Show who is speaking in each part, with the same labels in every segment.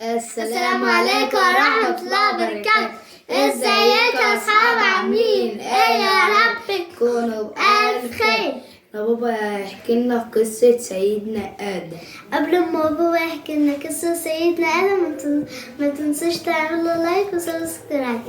Speaker 1: السلام عليكم ورحمة الله وبركاته. ازيك يا اصحاب، عاملين ايه؟ يا رب تكونوا بألف خير.
Speaker 2: يا بابا يحكي لنا قصة سيدنا آدم.
Speaker 1: قبل ما بابا يحكي لنا قصة سيدنا آدم ما تنسوش تعملوا لايك وسبسكرايب.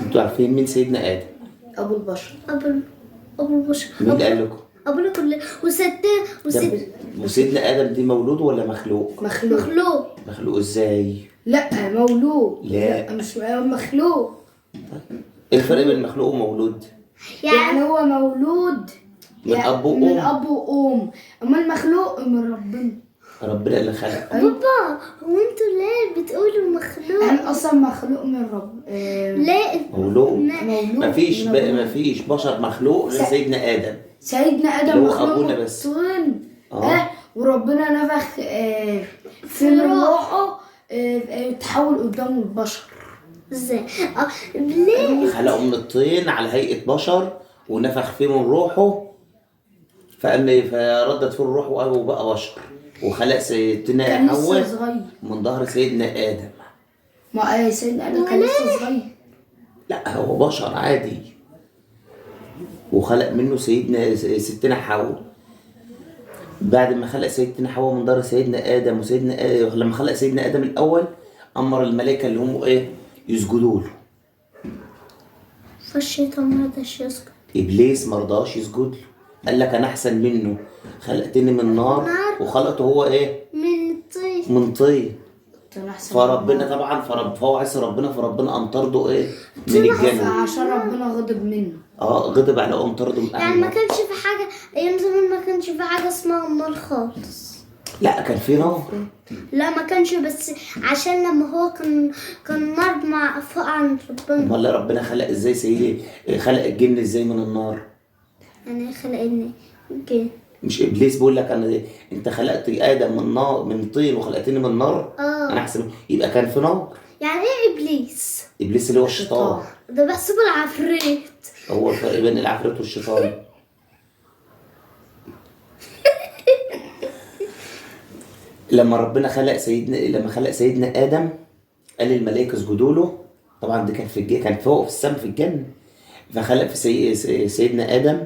Speaker 3: انتوا عارفين مين سيدنا آدم؟
Speaker 2: أبو البشر.
Speaker 1: أبو البشر.
Speaker 3: مين اللي قال لكم؟
Speaker 1: أبونا كله
Speaker 3: وسيدنا آدم دي مولود ولا مخلوق؟ مخلوق ازاي؟
Speaker 2: لا مولود.
Speaker 3: لا
Speaker 2: مش مخلوق.
Speaker 3: ايه الفرق بين مخلوق ومولود؟
Speaker 2: يعني هو مولود
Speaker 3: من أب وأم.
Speaker 2: من أب وأم، أما المخلوق من ربنا.
Speaker 3: ربنا اللي خلق.
Speaker 1: بابا هو انتوا ليه بتقولوا مخلوق؟
Speaker 2: أنا أصلا مخلوق من رب.
Speaker 1: ليه؟
Speaker 3: مولود.
Speaker 2: مولود.
Speaker 3: مفيش بشر مخلوق غير سيدنا آدم.
Speaker 2: سيدنا آدم
Speaker 3: اللي هو
Speaker 2: مخلوق
Speaker 3: أبونا بس.
Speaker 2: وربنا نفخ في روحه تحول قدام البشر.
Speaker 1: ازاي؟ ليه؟
Speaker 3: خلقه من الطين على هيئة بشر ونفخ فيه من روحه، فردت فيه الروح وبقى بشر، وخلق سيدنا حواء من ظهر سيدنا آدم.
Speaker 2: ما سيدنا آدم كان لسه صغير.
Speaker 3: لا هو بشر عادي، وخلق منه ستنا حواء. بعد ما خلق سيدنا حواء من ظهر سيدنا آدم، لما خلق سيدنا آدم الأول أمر الملائكة اللي هم يسجدوا له.
Speaker 1: فالشيطان ما رضاش يسجد.
Speaker 3: إبليس ما رضاش يسجد له، قال لك أنا أحسن منه، خلقتني من نار وخلقته هو من طين. فربنا طبعا فهو عصى ربنا، فربنا قام طرده من الجنة
Speaker 2: عشان ربنا غضب منه.
Speaker 3: غضب على قام طرده من
Speaker 1: يعني ما كانش في حاجة أيام زمان، ما كانش في حاجة اسمها النار خالص.
Speaker 3: لا كان في نار.
Speaker 1: لا ما كانش، بس عشان لما هو كان نار مع فوق عن ربنا.
Speaker 3: امال ربنا خلق ازاي سيدي؟ خلق الجن ازاي من النار؟
Speaker 1: يعني خلقني الجن.
Speaker 3: مش ابليس بيقول لك انت خلقت ادم من نار، من طين، وخلقتني من نار؟ انا احسن. يبقى كان في نار.
Speaker 1: يعني ايه ابليس؟
Speaker 3: ابليس اللي هو الشيطان.
Speaker 1: ده بحسبه العفريت.
Speaker 3: هو الفرق بين العفريت والشيطان. لما خلق سيدنا آدم قال للملائكة اسجدوا له. طبعا ده كان فوق في السماء في الجنة. فخلق في سيدنا آدم،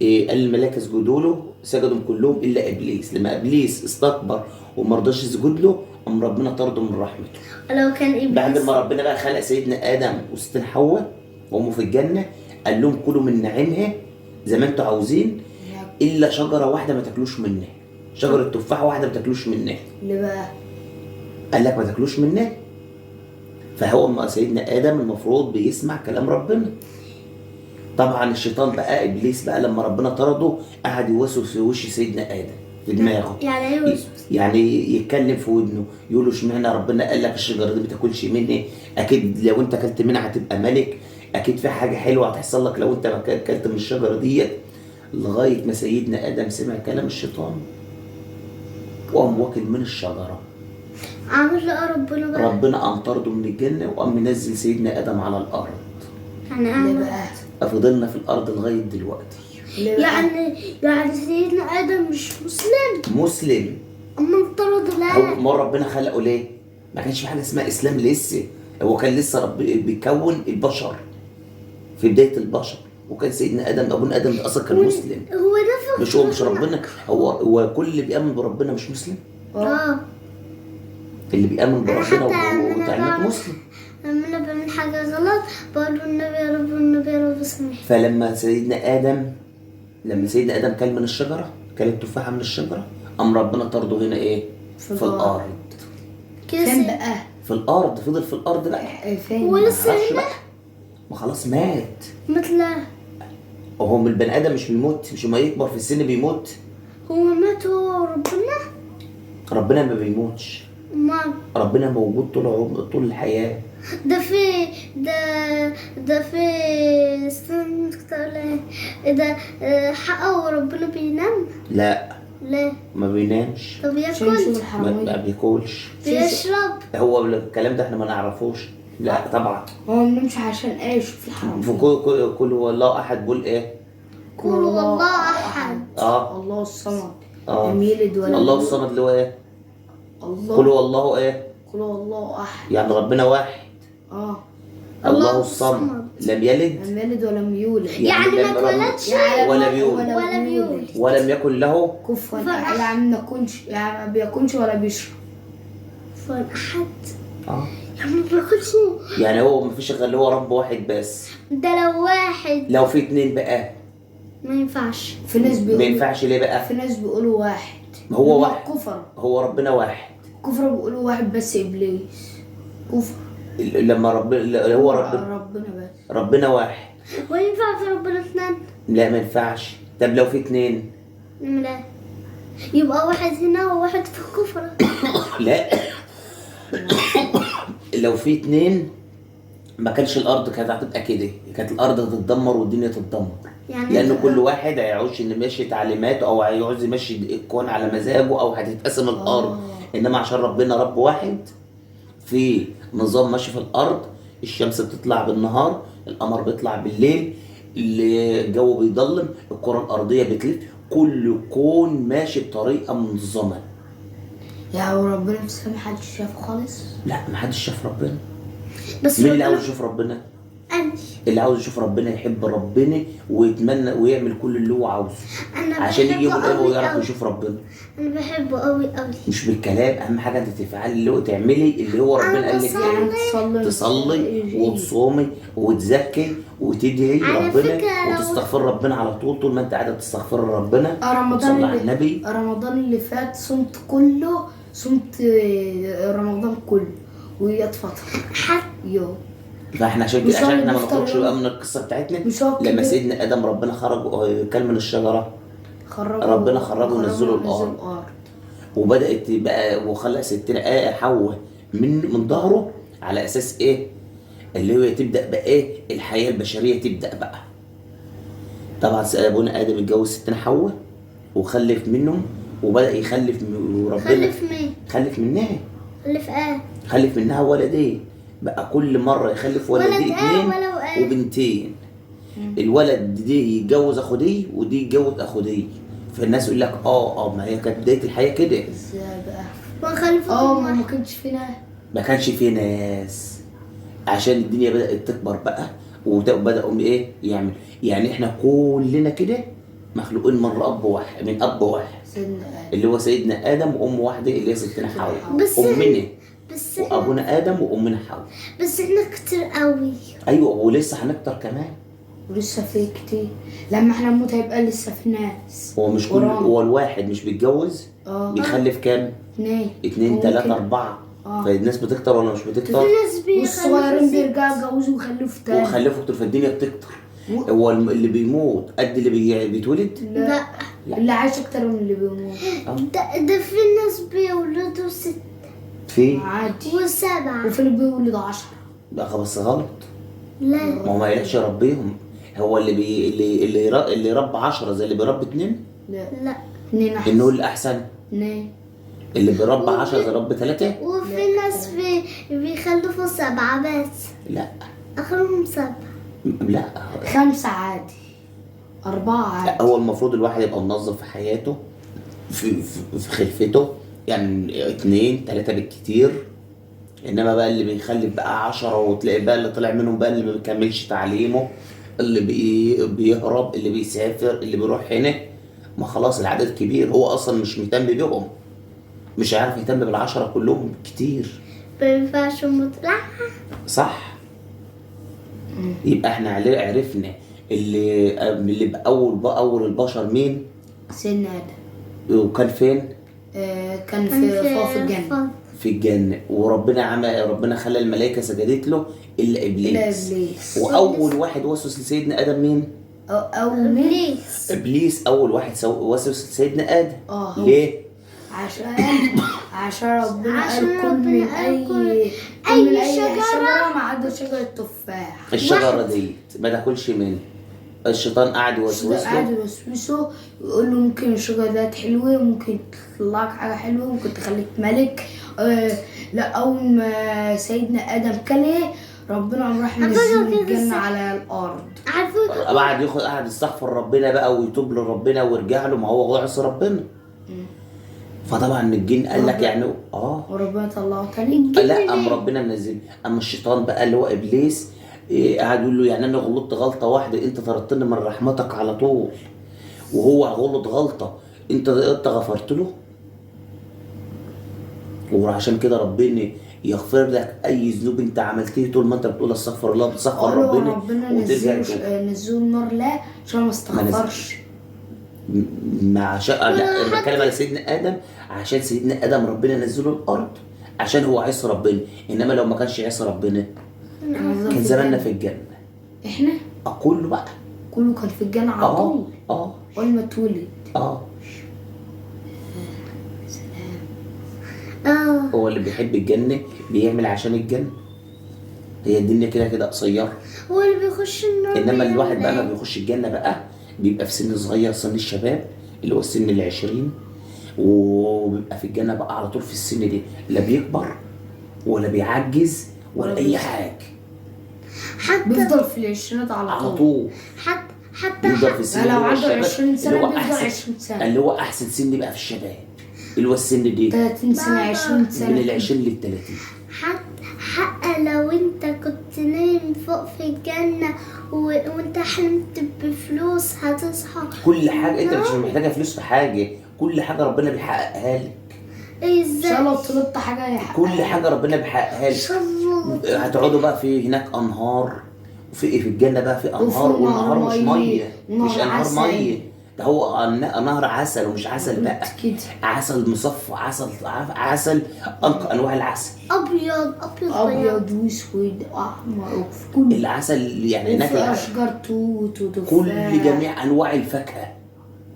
Speaker 3: قال للملائكة اسجدوا له، سجدوا كلهم إلا إبليس. لما إبليس استكبر وما رضاش يسجد له، قام ربنا طرده من رحمته.
Speaker 1: لو كان إبليس
Speaker 3: بعد ما ربنا بقى خلق سيدنا آدم وستنا حواء وهم في الجنة، قال لهم كلوا من نعيمها زي ما انتوا عاوزين، إلا شجرة واحدة ما تاكلوش منها، شجرة تفاح واحدة ما تاكلوش منها.
Speaker 2: ليه بقى؟
Speaker 3: قال لك ما تاكلوش منها. فهو سيدنا آدم المفروض بيسمع كلام ربنا. طبعا الشيطان بقى إبليس بقى لما ربنا طرده قعد يوسوس في وش سيدنا آدم في دماغه.
Speaker 1: يعني ايه يوسوس؟
Speaker 3: يعني يتكلم في ودنه، يقول له اشمعنى ربنا قال لك الشجرة دي ما تاكلش مني؟ أكيد لو أنت أكلت منها هتبقى ملك، أكيد في حاجة حلوة هتحصل لك لو أنت ما أكلت من الشجرة ديت. لغاية ما سيدنا آدم سمع كلام الشيطان وقام واكل من الشجرة.
Speaker 1: عمل ايه ربنا بقى؟
Speaker 3: ربنا قام طرده من الجنة وقام منزل سيدنا آدم على الأرض.
Speaker 1: يعني
Speaker 2: ليه بقى؟
Speaker 3: فضلنا في الأرض لغاية دلوقتي.
Speaker 1: يعني سيدنا آدم مش
Speaker 3: مسلم.
Speaker 1: أما انطرد لا.
Speaker 3: هو ربنا خلقه ليه؟ ما كانش في حاجة اسمها إسلام لسه، هو كان لسه بيكون البشر في بداية البشر، وكان سيدنا آدم أبونا آدم أصلا كان مسلم.
Speaker 1: هو ده
Speaker 3: مش ربنا، هو كل اللي بيآمن بربنا مش مسلم؟ اللي بيآمن بربنا وتعليمات مسلم.
Speaker 1: لما انا بعمل حاجه غلط بقول له النبي يا رب والنبي يا رب سامحني.
Speaker 3: فلما سيدنا آدم كل من الشجرة، كل التفاحة من الشجرة، قام ربنا طرده هنا في الأرض.
Speaker 2: فين بقى؟
Speaker 3: في الأرض، فضل في الأرض بقى.
Speaker 2: فين؟
Speaker 1: هو لسه هنا؟
Speaker 3: ما خلاص مات.
Speaker 1: مثل
Speaker 3: هو من البني آدم مش بيموت، مش ما يكبر في السن بيموت.
Speaker 1: هو مات هو
Speaker 3: ربنا ما بيموتش. ربنا موجود طول الحياة.
Speaker 1: ده في استنى ده حقه ربنا بينام؟
Speaker 3: لا
Speaker 1: ليه؟
Speaker 3: ما بينامش.
Speaker 1: طب ياكل؟
Speaker 3: ما بياكلش.
Speaker 1: بيشرب؟
Speaker 3: هو الكلام ده احنا ما نعرفوش. لا طبعا.
Speaker 2: هو ما بينامش عشان ايش في حرام.
Speaker 3: في كل هو الله احد بيقول
Speaker 1: قل هو الله احد.
Speaker 2: الله الصمد. لم يلد ولم
Speaker 3: الله الصمد اللي هو
Speaker 2: الله.
Speaker 3: قل هو الله ايه؟
Speaker 2: قل هو الله احد.
Speaker 3: يعني ربنا واحد.
Speaker 2: اه.
Speaker 3: الله الصمد لم يلد
Speaker 2: لم يلد ولم يولد.
Speaker 1: يعني ما
Speaker 3: لم
Speaker 1: اتولدش
Speaker 3: ولا بيولد
Speaker 1: ولا بيولد.
Speaker 3: ولم يكن له
Speaker 2: كفوا يعني ما يكونش، يعني ما بيكونش ولا بيشرب.
Speaker 1: كفوا أحد. يعني ما بياكلش.
Speaker 3: يعني هو مفيش غير اللي هو رب واحد بس.
Speaker 1: ده لو واحد
Speaker 3: لو في اتنين بقى
Speaker 1: ما ينفعش.
Speaker 2: في ناس
Speaker 3: ما
Speaker 2: بيقولوا،
Speaker 3: ينفعش ليه بقى؟
Speaker 2: في ناس بيقولوا واحد.
Speaker 3: ما هو واحد.
Speaker 2: كفر.
Speaker 3: هو ربنا واحد.
Speaker 2: كفر بيقولوا واحد بس ابليس. كفر.
Speaker 3: لما ربنا هو
Speaker 2: ربنا بس.
Speaker 3: ربنا واحد.
Speaker 1: وينفع في ربنا اثنين؟
Speaker 3: لا ما ينفعش. طب لو في اتنين؟
Speaker 1: لا، يبقى واحد هنا وواحد في الكفر.
Speaker 3: لا لو في اتنين ما كانش الارض كانت هتبقى كده، كانت الارض هتتدمر والدنيا تتدمر.
Speaker 1: يعني
Speaker 3: لان كل واحد هيعوز ان ماشي تعليماته او هيعوز يمشي الكون على مزاجه او هتتقسم الارض. انما عشان ربنا رب واحد في نظام ماشي في الارض، الشمس بتطلع بالنهار، القمر بيطلع بالليل، الجو بيضلم، الكره الارضيه بتلف، كل كون ماشي بطريقه منظمه.
Speaker 2: يعني وربنا في السماء محدش شافه خالص؟
Speaker 3: لا محدش شاف ربنا.
Speaker 1: بس
Speaker 3: مين اللي
Speaker 1: ربنا-
Speaker 3: عاوز يشوف ربنا؟
Speaker 1: أنا
Speaker 3: اللي عاوز يشوف ربنا يحب ربنا ويتمنى ويعمل كل اللي هو عاوزه
Speaker 1: أنا
Speaker 3: عشان يجي يوم
Speaker 1: بحبه
Speaker 3: القيامه
Speaker 1: أوي
Speaker 3: ويعرف
Speaker 1: أوي.
Speaker 3: يشوف ربنا.
Speaker 1: أنا بحبه أوي أوي.
Speaker 3: مش بالكلام، اهم حاجه انت تفعلي اللي هو تعملي اللي هو ربنا
Speaker 1: أنا
Speaker 3: قال لك
Speaker 1: بصلي.
Speaker 3: ايه. تصلي وتصومي وتزكي وتدعي
Speaker 1: على
Speaker 3: ربنا
Speaker 1: فكرة لو-
Speaker 3: وتستغفر ربنا على طول ما انت قاعده تستغفر ربنا
Speaker 2: رمضان
Speaker 3: وتصلي على النبي.
Speaker 2: رمضان اللي فات صمت كله، صمت رمضان كله وهي فترة
Speaker 1: حتى
Speaker 2: يوم.
Speaker 3: فاحنا عشان
Speaker 2: مش
Speaker 3: كده عشان احنا ما
Speaker 2: هنفطر
Speaker 3: نخرجش
Speaker 2: يوم.
Speaker 3: بقى من القصه بتاعتنا.
Speaker 2: مش هو
Speaker 3: لما
Speaker 2: كده.
Speaker 3: سيدنا ادم ربنا خرج كل من الشجره، ربنا خرجه ونزله الارض. وبدات بقى وخلق ستنا حواء من ظهره على اساس ايه؟ اللي هو تبدا بقى ايه؟ الحياه البشريه تبدا بقى. طبعا ابونا ادم اتجوز ستنا حواء وخلف منهم وبدا يخلف وربنا
Speaker 1: خلف مين؟
Speaker 3: خلف منها
Speaker 1: خلف
Speaker 3: خلف منها ولدين. بقى كل مره يخلف ولدين
Speaker 1: ولد
Speaker 3: اتنين
Speaker 1: ولو
Speaker 3: وبنتين. الولد دي يتجوز اخو دي ودي يتجوز اخو دي. فالناس يقول لك ما هي كانت بدايه الحياه كده.
Speaker 2: ازاي بقى؟
Speaker 1: وخلفه
Speaker 2: ما كانش فينا.
Speaker 3: ما كانش في ناس عشان الدنيا بدأت تكبر بقى وبدأوا ايه يعمل. يعني احنا كلنا كده مخلوقين من اب واحد، من اب واحد
Speaker 2: سيدنا
Speaker 3: اللي هو سيدنا ادم وام واحده اللي هي ستنا حواء.
Speaker 1: بس
Speaker 3: امنا
Speaker 1: بس
Speaker 3: وابونا ادم وامنا حواء.
Speaker 1: بس احنا كتير قوي.
Speaker 3: ايوه ولسه هنكتر كمان.
Speaker 2: ولسه في كتير. لما احنا نموت هيبقى لسه في ناس.
Speaker 3: هو مش كل
Speaker 2: ورانا.
Speaker 3: هو الواحد مش بيتجوز بيخلف كام؟ 2 3 4. فالناس بتكتر ولا مش بتكتر؟
Speaker 1: في ناس
Speaker 2: والصغيرين
Speaker 1: بيخلفوا
Speaker 2: بيرجعوا يتجوزوا ويخلفوا تاني.
Speaker 3: وخلفوا كتير فالدنيا بتكتر. هو اللي بيموت قد اللي بيتولد؟
Speaker 1: لا.
Speaker 2: اللي عايش اكتر من اللي بيموت.
Speaker 1: ده في ناس بيولدوا 6
Speaker 3: في
Speaker 2: عادي.
Speaker 1: و7.
Speaker 2: وفي اللي بيولد 10.
Speaker 3: بقى بس غلط.
Speaker 1: لا
Speaker 3: ما هو ما يلحقش يربيهم. هو اللي رب 10 زي اللي بيربي 2.
Speaker 1: لا.
Speaker 2: 2 احسن.
Speaker 3: النقول الاحسن
Speaker 2: 2.
Speaker 3: اللي بيربي 10 زي رب 3.
Speaker 1: وفي ناس بيخلفوا 7 بس
Speaker 3: لا
Speaker 1: اخرهم 7.
Speaker 3: لا
Speaker 2: 5 عادي. 4 عادي.
Speaker 3: هو المفروض الواحد يبقى منظم في حياته في خلفته. يعني 2 3 بالكتير. انما بقى اللي بيخلف بقى 10 وتلاقي بقى اللي طلع منهم بقى اللي ما بيكملش تعليمه، اللي بيهرب، اللي بيسافر، اللي بيروح هنا. ما خلاص العدد كبير، هو اصلا مش مهتم بيهم، مش هيعرف يهتم بال10 كلهم كتير.
Speaker 1: ما ينفعش مطلع.
Speaker 3: صح. يبقى احنا عرفنا اللي بأول البشر مين؟
Speaker 2: سيدنا ادم.
Speaker 3: وكان فين؟
Speaker 2: كان في الجنة.
Speaker 3: في الجنة. ربنا خلى الملائكة سجدت له إلا إبليس. وأول واحد وسوس لسيدنا آدم مين؟ إبليس أول واحد وسوس لسيدنا آدم. ليه؟
Speaker 2: عشان ربنا قال كل من أي شجرة ما عدا شجرة التفاح.
Speaker 3: الشجرة دي ما تاكلش منها. الشيطان قاعد
Speaker 2: قاعد يوسوسه ويقول له ممكن الشجرة ديت حلوة، ممكن تطلعك حاجة حلوة، ممكن تخليك ملك. لا أول ما سيدنا آدم كله ربنا راح منزل الجنة على الأرض.
Speaker 3: قعد يستغفر ربنا بقى ويتوب لربنا ويرجع له. ما هو عصى ربنا. فطبعا الجن قال لك يعني
Speaker 2: وربنا طلعه تاني.
Speaker 3: لا، قام ربنا منزل. اما الشيطان بقى اللي هو ابليس قعد يقول له يعني انا غلطت غلطه واحده انت طردتني من رحمتك على طول، وهو غلط غلطه انت غفرت له. وعشان كده ربنا يغفر لك اي ذنوب انت عملتيه طول ما انت بتقول استغفر الله، بتستغفر ربنا وترجع
Speaker 2: نزلوا النار لا عشان ما استغفرش.
Speaker 3: لا، انا بتكلم على سيدنا ادم، عشان سيدنا ادم ربنا نزله الارض عشان هو عصى ربنا، انما لو ما كانش عصى ربنا كان زماننا في الجنه.
Speaker 2: احنا
Speaker 3: كله بقى
Speaker 2: كله كان في الجنه على طول. اول ما اتولد.
Speaker 3: هو اللي بيحب الجنه بيعمل عشان الجنه. هي الدنيا كده كده قصيره.
Speaker 1: هو اللي بيخش النار.
Speaker 3: انما الواحد بقى ما بيخش الجنه بقى بيبقى في سن صغير، سن الشباب اللي هو السن 20، وبيبقى في الجنه بقى على طول في السن دي، لا بيكبر ولا بيعجز ولا اي حاجه.
Speaker 2: بيفضل في العشرينات على طول.
Speaker 1: حتى
Speaker 3: بيفضل في السن
Speaker 2: لو عنده 20 سنه
Speaker 3: اللي هو
Speaker 2: بيفضل
Speaker 3: احسن
Speaker 2: 20 سنه،
Speaker 3: اللي هو احسن سن بقى في الشباب اللي هو السن دي
Speaker 2: 30 سنه 20 سنه
Speaker 3: من 20 ل 30.
Speaker 1: حتى لو انت كنت نايم فوق في الجنة وانت حلمت بفلوس هتصحى.
Speaker 3: كل حاجة انت مش محتاجة فلوس في حاجة، كل حاجة ربنا بيحققها لك.
Speaker 1: ازاي؟
Speaker 2: لو طلبت حاجة هيحققها.
Speaker 3: كل حاجة ربنا بيحققها لك. هتقعدوا بقى في هناك انهار، وفي الجنة بقى في انهار، والانهار مش مية، مش انهار مية، ده هو نهر عسل، ومش عسل بقى عسل مصفى، عسل انقى انواع العسل،
Speaker 1: ابيض
Speaker 2: واسود واحمر، وفي كل
Speaker 3: العسل يعني هناك
Speaker 2: اشجار توت وتفاح،
Speaker 3: كل جميع انواع الفاكهه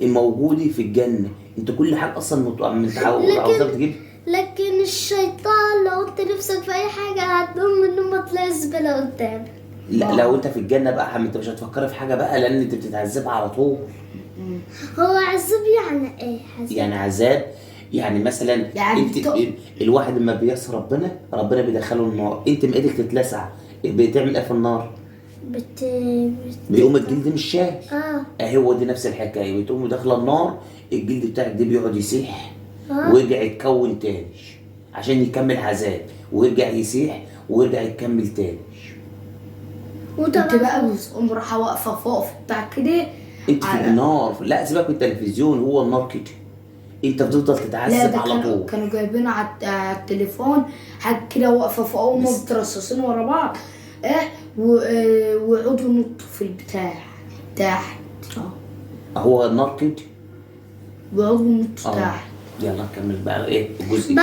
Speaker 3: الموجوده في الجنه. انت كل حاجه اصلا عاوزها بتجيب.
Speaker 1: لكن الشيطان لو انت نفسك في اي حاجه هتقوم من النوم تلاقي زباله قدامك.
Speaker 3: لا لو انت في الجنه بقى انت مش هتفكري في حاجه بقى، لان انت بتتعذب على طول.
Speaker 1: هو عذاب يعني ايه؟
Speaker 3: يعني عذاب يعني مثلا
Speaker 2: يعني
Speaker 3: انت الواحد لما بيعصي ربنا بيدخله النار، انت ما ايدك تتلسع بتعمل ايه في النار؟ بيقوم الجلد مش شايل. هو دي نفس الحكايه، بتقوم داخله النار الجلد بتاعك ده بيقعد يسيح ويرجع يتكون تاني عشان يكمل عذاب، ويرجع يسيح ويرجع يكمل تاني.
Speaker 2: وانت بقى بتقوم رايحه واقفه فوق في بتاع كده
Speaker 3: انت في النار. لا سيبك من التلفزيون، هو النار كده انت بتفضل تتعذب على طول.
Speaker 2: كانوا جايبين على التليفون حاجه كده واقفه فوق وهم مترصصين ورا بعض ويقعدوا ينطوا في البتاع تحت.
Speaker 3: هو النار كده
Speaker 2: بيقعدوا ينطوا تحت.
Speaker 3: يلا نكمل بقى ايه الجزء